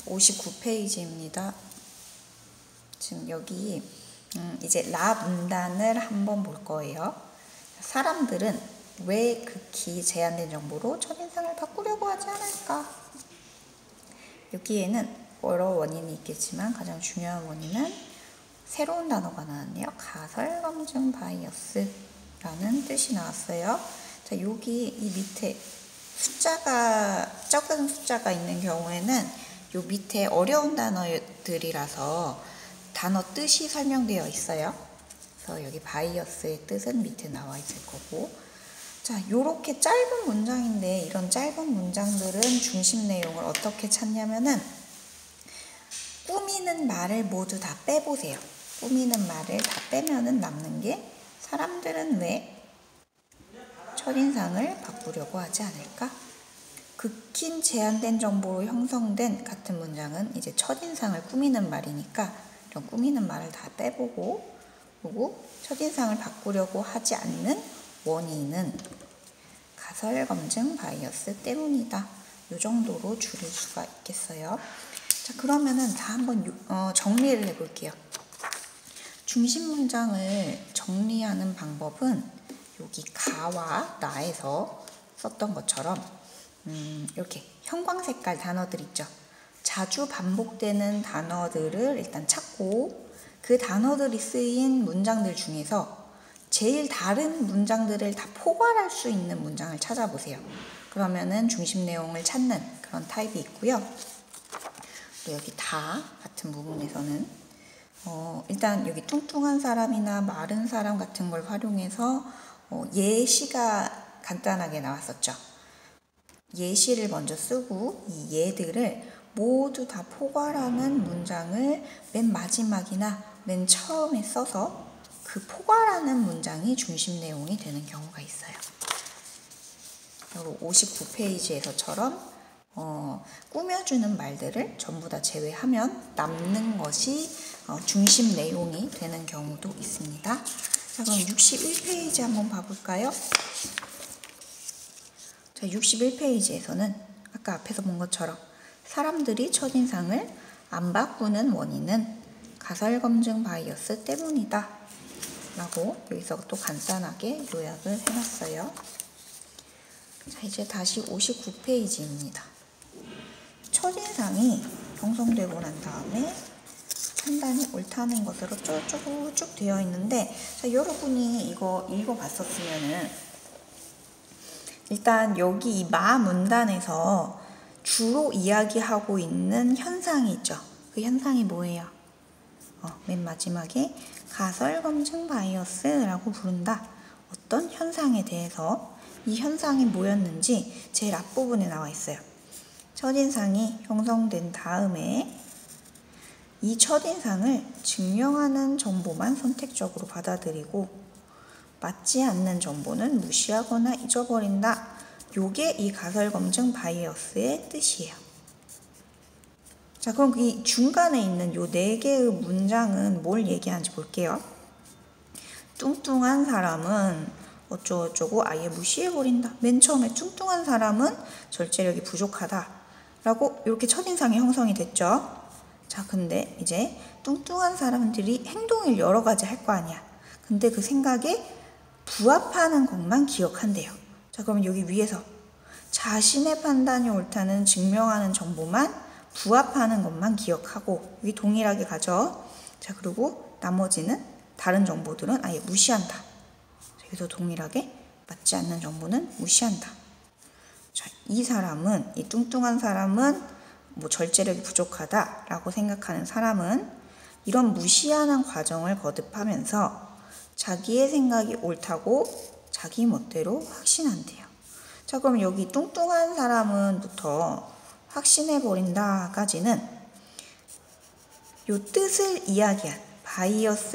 59페이지입니다. 지금 여기 이제 라 문단을 한번 볼 거예요. 사람들은 왜 극히 제한된 정보로 첫인상을 바꾸려고 하지 않을까? 여기에는 여러 원인이 있겠지만 가장 중요한 원인은 새로운 단어가 나왔네요. 가설검증 바이어스라는 뜻이 나왔어요. 자, 여기 이 밑에 적은 숫자가 있는 경우에는 요 밑에 어려운 단어들이라서 단어 뜻이 설명되어 있어요. 그래서 여기 바이어스의 뜻은 밑에 나와 있을 거고. 자, 요렇게 짧은 문장인데 이런 짧은 문장들은 중심 내용을 어떻게 찾냐면은 꾸미는 말을 모두 다 빼보세요. 꾸미는 말을 다 빼면은 남는 게 사람들은 왜 첫인상을 바꾸려고 하지 않을까? 극히 제한된 정보로 형성된 같은 문장은 이제 첫인상을 꾸미는 말이니까 이런 꾸미는 말을 다 빼보고 그리고 첫인상을 바꾸려고 하지 않는 원인은 가설검증 바이어스 때문이다. 이 정도로 줄일 수가 있겠어요. 자, 그러면은 다 한번 정리를 해볼게요. 중심 문장을 정리하는 방법은 여기 가와 나에서 썼던 것처럼 이렇게 형광색깔 단어들 있죠. 자주 반복되는 단어들을 일단 찾고 그 단어들이 쓰인 문장들 중에서 제일 다른 문장들을 다 포괄할 수 있는 문장을 찾아보세요. 그러면은 중심 내용을 찾는 그런 타입이 있고요. 또 여기 다 같은 부분에서는 일단 여기 뚱뚱한 사람이나 마른 사람 같은 걸 활용해서 예시가 간단하게 나왔었죠. 예시를 먼저 쓰고 이 예들을 모두 다 포괄하는 문장을 맨 마지막이나 맨 처음에 써서 그 포괄하는 문장이 중심 내용이 되는 경우가 있어요. 59페이지에서처럼 꾸며주는 말들을 전부 다 제외하면 남는 것이 중심 내용이 되는 경우도 있습니다. 자, 그럼 61페이지 한번 봐볼까요? 자, 61페이지에서는 아까 앞에서 본 것처럼 사람들이 첫인상을 안 바꾸는 원인은 가설검증 바이어스 때문이다 라고 여기서 또 간단하게 요약을 해놨어요. 자, 이제 다시 59페이지입니다. 첫인상이 형성되고 난 다음에 판단이 옳다는 것으로 쭉 되어 있는데, 자, 여러분이 이거 읽어봤었으면은 일단 여기 이 마 문단에서 주로 이야기하고 있는 현상이 있죠. 그 현상이 뭐예요? 맨 마지막에 가설검증 바이어스라고 부른다. 어떤 현상에 대해서 이 현상이 뭐였는지 제일 앞부분에 나와 있어요. 첫인상이 형성된 다음에 이 첫인상을 증명하는 정보만 선택적으로 받아들이고 맞지 않는 정보는 무시하거나 잊어버린다. 요게 이 가설검증 바이어스의 뜻이에요. 자, 그럼 이 중간에 있는 요 4개의 문장은 뭘 얘기하는지 볼게요. 뚱뚱한 사람은 어쩌고저쩌고 아예 무시해버린다. 맨 처음에 뚱뚱한 사람은 절제력이 부족하다 라고 이렇게 첫인상이 형성이 됐죠. 자, 근데 이제 뚱뚱한 사람들이 행동을 여러 가지 할 거 아니야. 근데 그 생각에 부합하는 것만 기억한대요. 자, 그러면 여기 위에서 자신의 판단이 옳다는 증명하는 정보만 부합하는 것만 기억하고 여기 동일하게 가죠. 자, 그리고 나머지는 다른 정보들은 아예 무시한다. 여기서 동일하게 맞지 않는 정보는 무시한다. 자, 이 뚱뚱한 사람은 뭐 절제력이 부족하다라고 생각하는 사람은 이런 무시하는 과정을 거듭하면서 자기의 생각이 옳다고 자기 멋대로 확신한대요. 자, 그럼 여기 뚱뚱한 사람은부터 확신해버린다까지는 요 뜻을 이야기한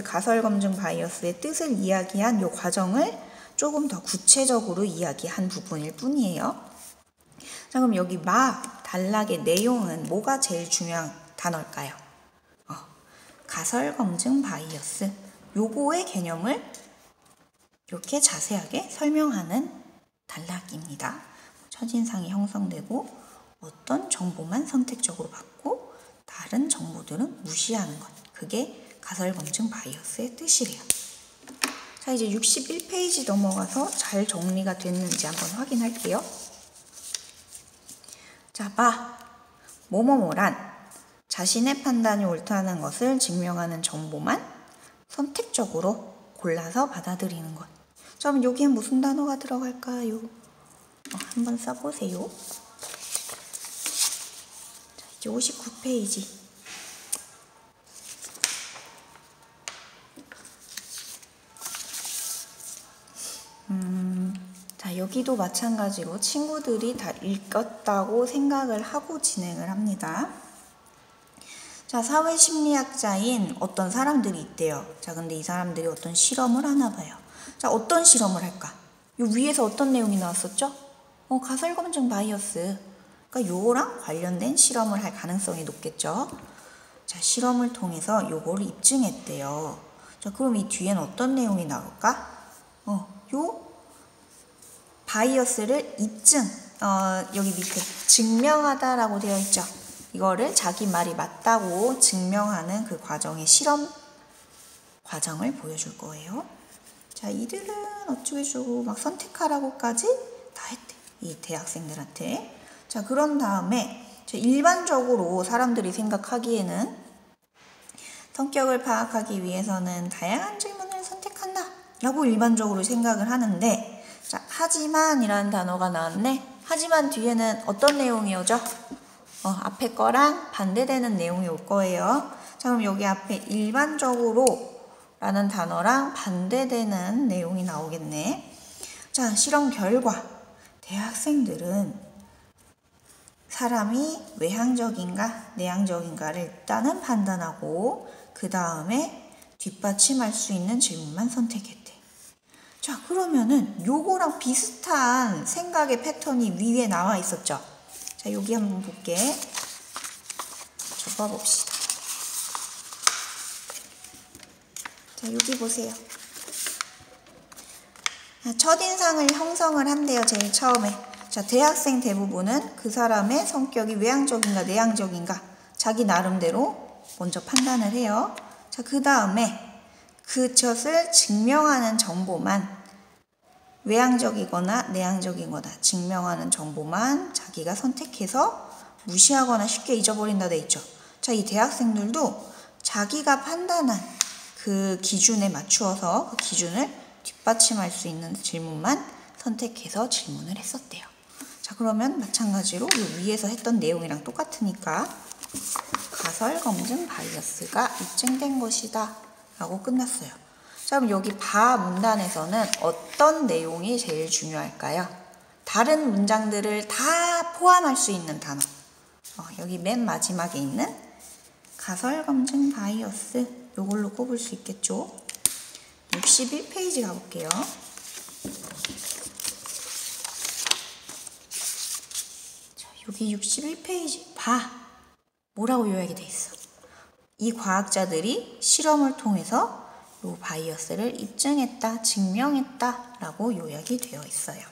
가설검증 바이어스의 뜻을 이야기한 요 과정을 조금 더 구체적으로 이야기한 부분일 뿐이에요. 자, 그럼 여기 단락의 내용은 뭐가 제일 중요한 단어일까요? 가설검증 바이어스. 요거의 개념을 이렇게 자세하게 설명하는 단락입니다. 첫인상이 형성되고 어떤 정보만 선택적으로 받고 정보들은 무시하는 것. 그게 가설검증 바이어스의 뜻이래요. 자, 이제 61페이지 넘어가서 잘 정리가 됐는지 한번 확인할게요. 자, 봐. 뭐뭐뭐란 자신의 판단이 옳다는 것을 증명하는 정보만 선택적으로 골라서 받아들이는 것. 자, 그럼 여기에 무슨 단어가 들어갈까요? 한번 써보세요. 자, 이제 59페이지. 자, 여기도 마찬가지로 친구들이 다 읽었다고 생각을 하고 진행을 합니다. 자, 사회심리학자인 어떤 사람들이 있대요. 자, 근데 이 사람들이 어떤 실험을 하나 봐요. 자, 어떤 실험을 할까? 요 위에서 어떤 내용이 나왔었죠? 가설검증 바이어스. 그러니까 요거랑 관련된 실험을 할 가능성이 높겠죠. 자, 실험을 통해서 요거를 입증했대요. 자, 그럼 이 뒤엔 어떤 내용이 나올까? 요 바이어스를 입증, 여기 밑에 증명하다라고 되어 있죠. 이거를 자기 말이 맞다고 증명하는 그 과정의 실험 과정을 보여줄 거예요. 자, 이들은 어쩌고저쩌고 막 선택하라고까지 다 했대. 이 대학생들한테. 자, 그런 다음에 일반적으로 사람들이 생각하기에는 성격을 파악하기 위해서는 다양한 질문을 선택한다 라고 일반적으로 생각을 하는데, 자, 하지만 이라는 단어가 나왔네. 하지만 뒤에는 어떤 내용이 오죠? 앞에 거랑 반대되는 내용이 올 거예요. 자, 그럼 여기 앞에 일반적으로 라는 단어랑 반대되는 내용이 나오겠네. 자, 실험 결과. 대학생들은 사람이 외향적인가 내향적인가를 일단은 판단하고 그 다음에 뒷받침할 수 있는 질문만 선택했대. 자, 그러면은 요거랑 비슷한 생각의 패턴이 위에 나와 있었죠. 자, 여기 한번 볼게. 접어봅시다. 자, 여기 보세요. 첫인상을 형성을 한대요, 제일 처음에. 자, 대학생 대부분은 그 사람의 성격이 외향적인가 내향적인가 자기 나름대로 먼저 판단을 해요. 자, 그 다음에 그것을 증명하는 정보만, 외향적이거나 내향적이거나 증명하는 정보만 자기가 선택해서 무시하거나 쉽게 잊어버린다 돼 있죠. 자, 이 대학생들도 자기가 판단한 그 기준에 맞추어서 그 기준을 뒷받침할 수 있는 질문만 선택해서 질문을 했었대요. 자, 그러면 마찬가지로 위에서 했던 내용이랑 똑같으니까 가설검증 바이어스가 입증된 것이다 라고 끝났어요. 자, 그럼 여기 바 문단에서는 어떤 내용이 제일 중요할까요? 다른 문장들을 다 포함할 수 있는 단어. 여기 맨 마지막에 있는 가설검증 바이어스, 요걸로 꼽을 수 있겠죠. 61페이지 가볼게요. 자, 여기 61페이지 봐. 뭐라고 요약이 돼 있어? 이 과학자들이 실험을 통해서 이 바이어스를 입증했다, 증명했다 라고 요약이 되어 있어요.